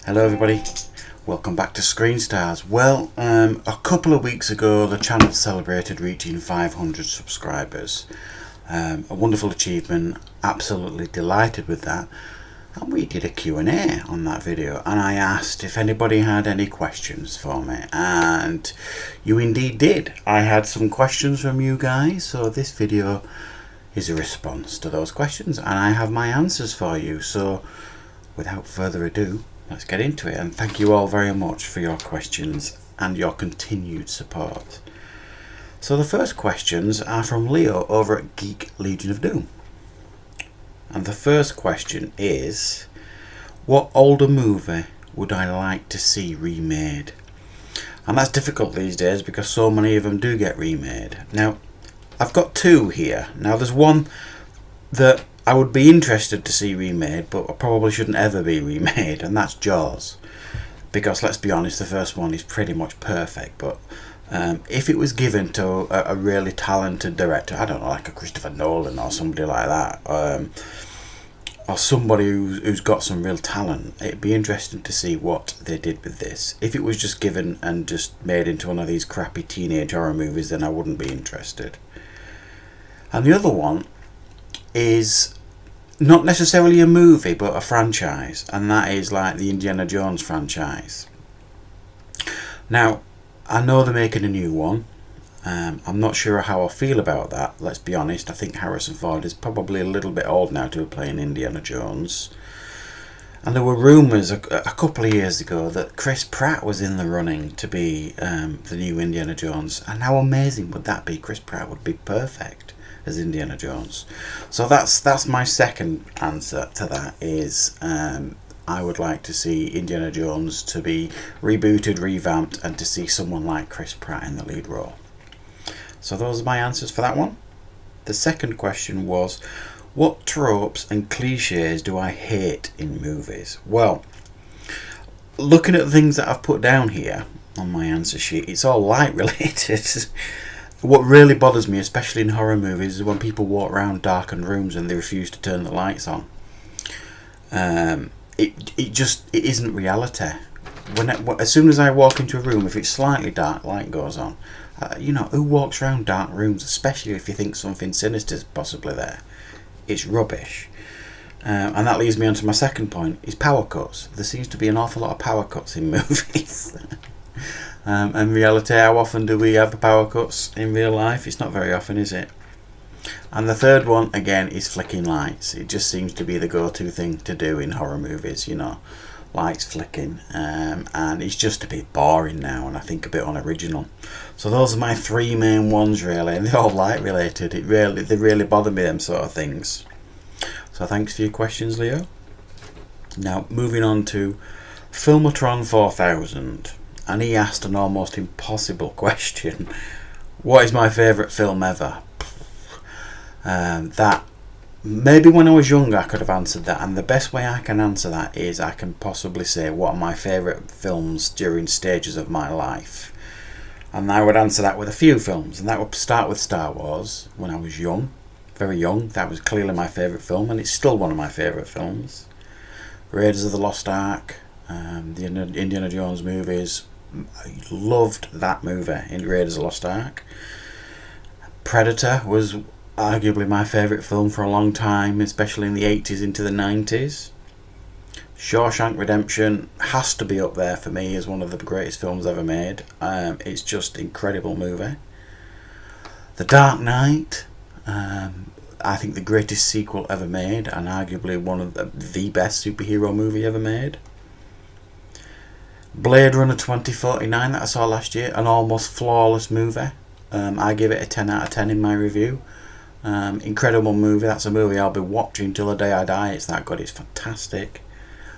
Hello everybody, welcome back to Screen Stars. Well, a couple of weeks ago the channel celebrated reaching 500 subscribers. A wonderful achievement, absolutely delighted with that. And we did a Q&A on that video and I asked if anybody had any questions for me, and you indeed did. I had some questions from you guys, so this video is a response to those questions and I have my answers for you. So without further ado, let's get into it, and thank you all very much for your questions and your continued support. So the first questions are from Leo over at Geek Legion of Doom. And the first question is, what older movie would I like to see remade? And that's difficult these days because so many of them do get remade. Now, I've got two here. Now there's one that I would be interested to see remade, but probably shouldn't ever be remade, and that's Jaws. Because let's be honest, the first one is pretty much perfect, but if it was given to a really talented director, I don't know, like a Christopher Nolan or somebody like that, or somebody who's got some real talent, it'd be interesting to see what they did with this. If it was just given and just made into one of these crappy teenage horror movies, then I wouldn't be interested. And the other one is not necessarily a movie but a franchise, and that is like the Indiana Jones franchise. Now I know they're making a new one. I'm not sure how I feel about that, let's be honest. I think Harrison Ford is probably a little bit old now to be playing Indiana Jones, and there were rumours a couple of years ago that Chris Pratt was in the running to be the new Indiana Jones, and how amazing would that be? Chris Pratt would be perfect as Indiana Jones. So that's my second answer to that, is I would like to see Indiana Jones to be rebooted, revamped, and to see someone like Chris Pratt in the lead role. So those are my answers for that one. The second question was, what tropes and cliches do I hate in movies? Well, looking at the things that I've put down here on my answer sheet, it's all light related. What really bothers me, especially in horror movies, is when people walk around darkened rooms and they refuse to turn the lights on. It isn't reality. As soon as I walk into a room, if it's slightly dark, light goes on. Who walks around dark rooms, especially if you think something sinister is possibly there? It's rubbish. And that leads me on to my second point, is power cuts. There seems to be an awful lot of power cuts in movies. In reality, how often do we have power cuts in real life? It's not very often, is it? And the third one, again, is flicking lights. It just seems to be the go-to thing to do in horror movies, lights flicking, and it's just a bit boring now, and I think a bit unoriginal. So those are my three main ones, really, and they're all light related. They really bother me, them sort of things. So thanks for your questions, Leo. Now moving on to Filmatron 4000. And he asked an almost impossible question. What is my favourite film ever? That maybe when I was younger I could have answered that, and the best way I can answer that is I can possibly say what are my favourite films during stages of my life. And I would answer that with a few films, and that would start with Star Wars. When I was young, very young, that was clearly my favourite film, and it's still one of my favourite films. Raiders of the Lost Ark, the Indiana Jones movies. I loved that movie in Raiders of the Lost Ark. Predator was arguably my favourite film for a long time, especially in the 80s into the 90s. Shawshank Redemption has to be up there for me as one of the greatest films ever made. It's just an incredible movie. The Dark Knight, I think the greatest sequel ever made, and arguably one of the best superhero movie ever made. Blade Runner 2049 that I saw last year, an almost flawless movie. I give it a 10 out of 10 in my review. Incredible movie. That's a movie I'll be watching till the day I die. It's that good. It's fantastic.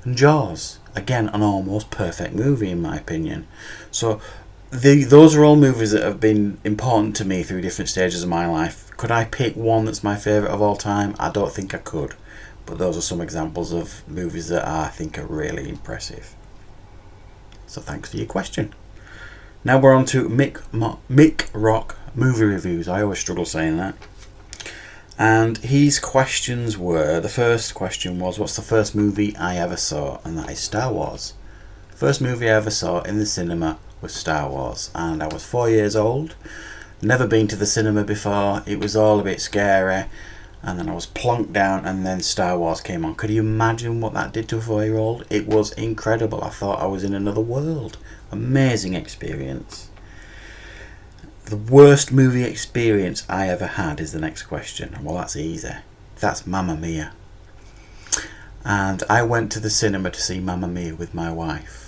And Jaws, again, an almost perfect movie in my opinion. So those are all movies that have been important to me through different stages of my life. Could I pick one that's my favourite of all time? I don't think I could. But those are some examples of movies that I think are really impressive. So thanks for your question. Now we're on to Mick Rock movie reviews. I always struggle saying that. And his questions were, the first question was, what's the first movie I ever saw? And that is Star Wars. First movie I ever saw in the cinema was Star Wars, and I was 4 years old. Never been to the cinema before. It was all a bit scary, and then I was plonked down, and then Star Wars came on. Could you imagine what that did to a 4-year-old? It was incredible. I thought I was in another world. Amazing experience. The worst movie experience I ever had is the next question. Well, that's easy. That's Mamma Mia. And I went to the cinema to see Mamma Mia with my wife.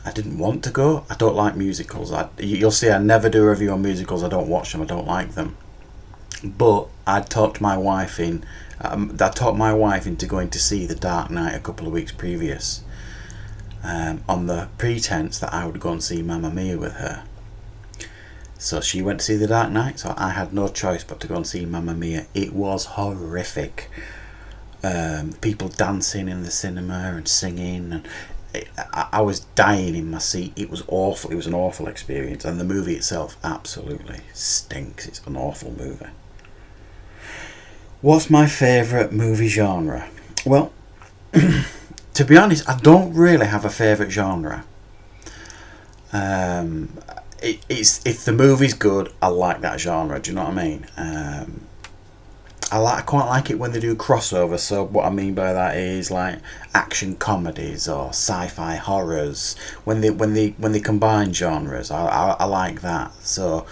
I didn't want to go. I don't like musicals. You'll see I never do a review on musicals. I don't watch them. I don't like them. But I talked my wife into going to see The Dark Knight a couple of weeks previous, on the pretense that I would go and see Mamma Mia with her. So she went to see The Dark Knight, so I had no choice but to go and see Mamma Mia. It was horrific. People dancing in the cinema and singing, and I was dying in my seat. It was awful. It was an awful experience, and the movie itself absolutely stinks. It's an awful movie. What's my favourite movie genre? Well, to be honest, I don't really have a favourite genre. It's if the movie's good, I like that genre. Do you know what I mean? I quite like it when they do crossover. So what I mean by that is like action comedies or sci-fi horrors. When they combine genres, I like that. So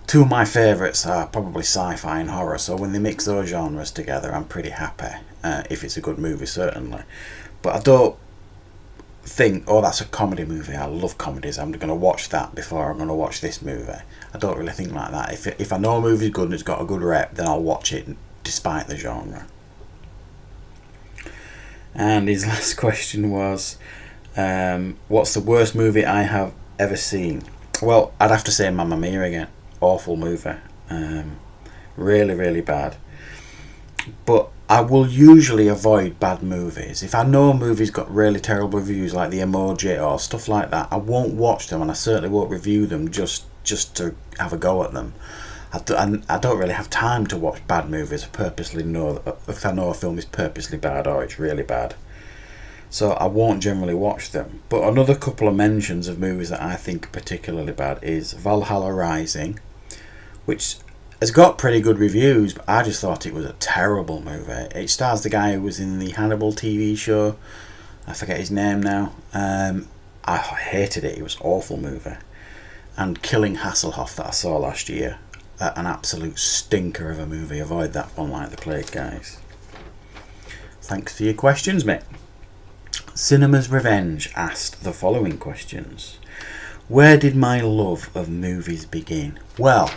two of my favourites are probably sci-fi and horror. So when they mix those genres together, I'm pretty happy. If it's a good movie, certainly. But I don't think, oh, that's a comedy movie. I love comedies. I'm going to watch that before I'm going to watch this movie. I don't really think like that. If I know a movie's good and it's got a good rep, then I'll watch it despite the genre. And his last question was, what's the worst movie I have ever seen? Well, I'd have to say Mamma Mia again. Awful movie. Really, really bad. But I will usually avoid bad movies. If I know a movie's got really terrible reviews like The Emoji or stuff like that, I won't watch them, and I certainly won't review them just to have a go at them. I don't really have time to watch bad movies. I purposely know if I know a film is purposely bad or it's really bad. So I won't generally watch them. But another couple of mentions of movies that I think are particularly bad is Valhalla Rising, which has got pretty good reviews, but I just thought it was a terrible movie. It stars the guy who was in the Hannibal TV show. I forget his name now. I hated it. It was an awful movie. And Killing Hasselhoff that I saw last year. An absolute stinker of a movie. Avoid that one like the plague, guys. Thanks for your questions, mate. Cinema's Revenge asked the following questions. Where did my love of movies begin? Well,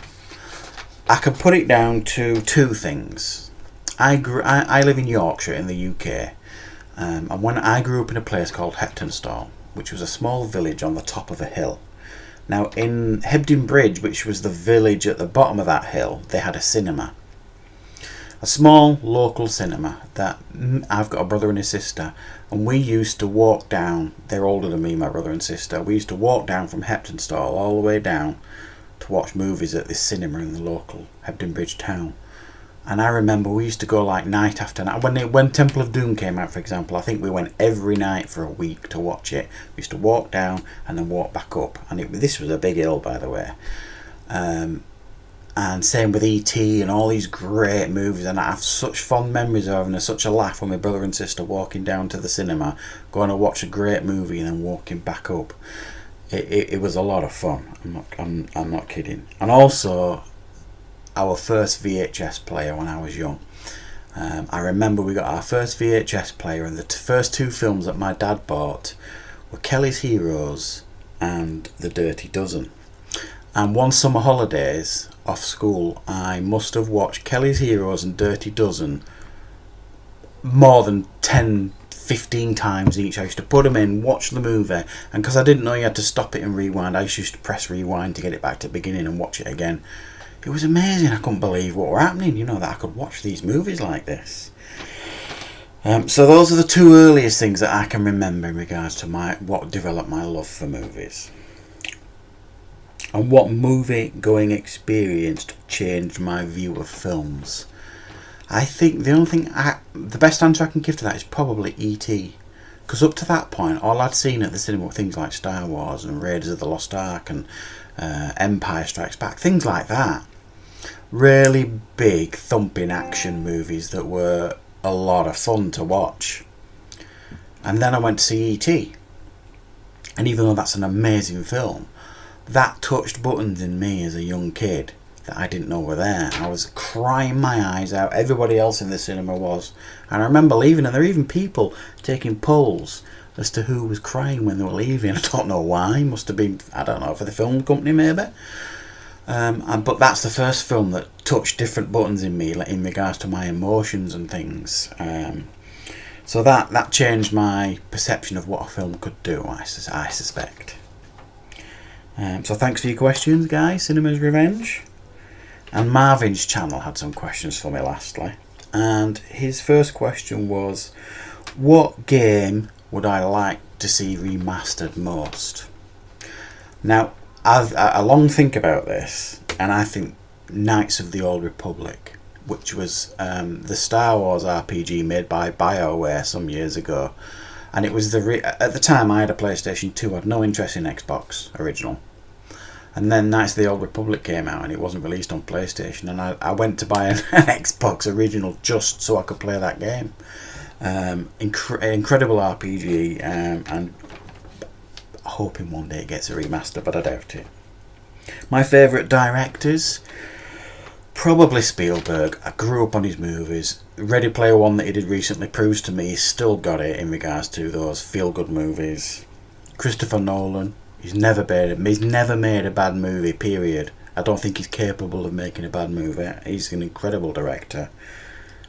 I can put it down to two things. I live in Yorkshire in the UK, and when I grew up in a place called Heptonstall, which was a small village on the top of a hill. Now in Hebden Bridge, which was the village at the bottom of that hill, they had a cinema. A small local cinema that I've got a brother and a sister, and we used to walk down. They're older than me, my brother and sister. We used to walk down from Heptonstall all the way down to watch movies at this cinema in the local Hebden Bridge town. And I remember we used to go like night after night. When Temple of Doom came out, for example, I think we went every night for a week to watch it. We used to walk down and then walk back up. And this was a big hill, by the way. And same with E.T. and all these great movies. And I have such fond memories of having such a laugh with my brother and sister walking down to the cinema, going to watch a great movie and then walking back up. It was a lot of fun. I'm not kidding. And also, our first VHS player when I was young. I remember we got our first VHS player, and the first two films that my dad bought were Kelly's Heroes and The Dirty Dozen. And one summer holidays off school, I must have watched Kelly's Heroes and Dirty Dozen more than 10-15 times each. I used to put them in, watch the movie, and because I didn't know you had to stop it and rewind, I used to press rewind to get it back to the beginning and watch it again. It was amazing. I couldn't believe what were happening, that I could watch these movies like this. So those are the two earliest things that I can remember in regards to what developed my love for movies. And what movie going experience changed my view of films? I think the best answer I can give to that is probably E.T. Because up to that point, all I'd seen at the cinema were things like Star Wars and Raiders of the Lost Ark and Empire Strikes Back, things like that. Really big, thumping action movies that were a lot of fun to watch. And then I went to see E.T. And even though that's an amazing film, that touched buttons in me as a young kid that I didn't know were there. I was crying my eyes out. Everybody else in the cinema was. And I remember leaving, and there were even people taking polls as to who was crying when they were leaving. I don't know why. Must have been, I don't know, for the film company maybe. But that's the first film that touched different buttons in me, like in regards to my emotions and things. So that changed my perception of what a film could do, I suspect. So thanks for your questions, guys. Cinema's Revenge. And Marvin's channel had some questions for me lastly. And his first question was, what game would I like to see remastered most? Now, I've a long think about this, and I think Knights of the Old Republic, which was the Star Wars RPG made by BioWare some years ago. And it was at the time I had a PlayStation 2, I had no interest in Xbox original. And then Knights of the Old Republic came out and it wasn't released on PlayStation, and I went to buy an Xbox original just so I could play that game. Incredible RPG, and hoping one day it gets a remaster, but I doubt it. My favourite directors, probably Spielberg. I grew up on his movies. Ready Player One that he did recently proves to me he's still got it in regards to those feel-good movies. Christopher Nolan. He's never made a bad movie, period. I don't think he's capable of making a bad movie. He's an incredible director.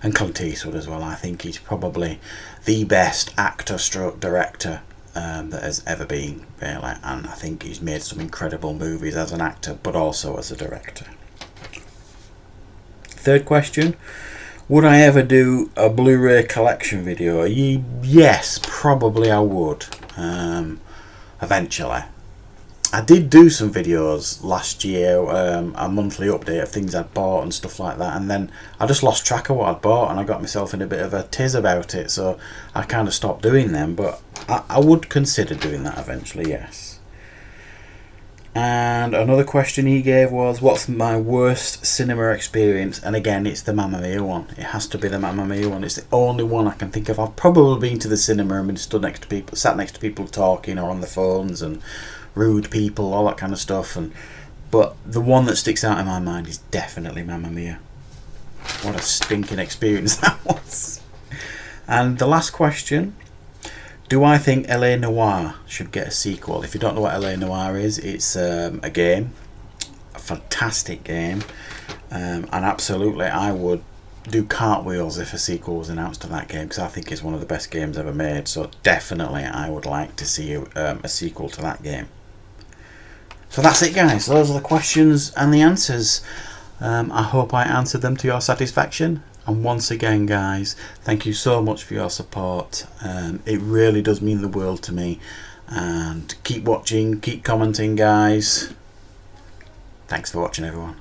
And Clint Eastwood as well. I think he's probably the best actor-stroke director that has ever been, really. And I think he's made some incredible movies as an actor, but also as a director. Third question. Would I ever do a Blu-ray collection video? Yes, probably I would. Eventually. I did do some videos last year, a monthly update of things I'd bought and stuff like that, and then I just lost track of what I'd bought and I got myself in a bit of a tiz about it, so I kind of stopped doing them, but I would consider doing that eventually, yes. And another question he gave was, what's my worst cinema experience? And again, it's the Mamma Mia one. It has to be the Mamma Mia one. It's the only one I can think of. I've probably been to the cinema and been sat next to people talking or on the phones and rude people, all that kind of stuff. But the one that sticks out in my mind is definitely Mamma Mia. What a stinking experience that was. And the last question. Do I think L.A. Noire should get a sequel? If you don't know what L.A. Noire is, it's a game, a fantastic game, and absolutely I would do cartwheels if a sequel was announced to that game, because I think it's one of the best games ever made, so definitely I would like to see a sequel to that game. So that's it, guys. Those are the questions and the answers. I hope I answered them to your satisfaction. And once again, guys, thank you so much for your support. It really does mean the world to me. And keep watching, keep commenting, guys. Thanks for watching, everyone.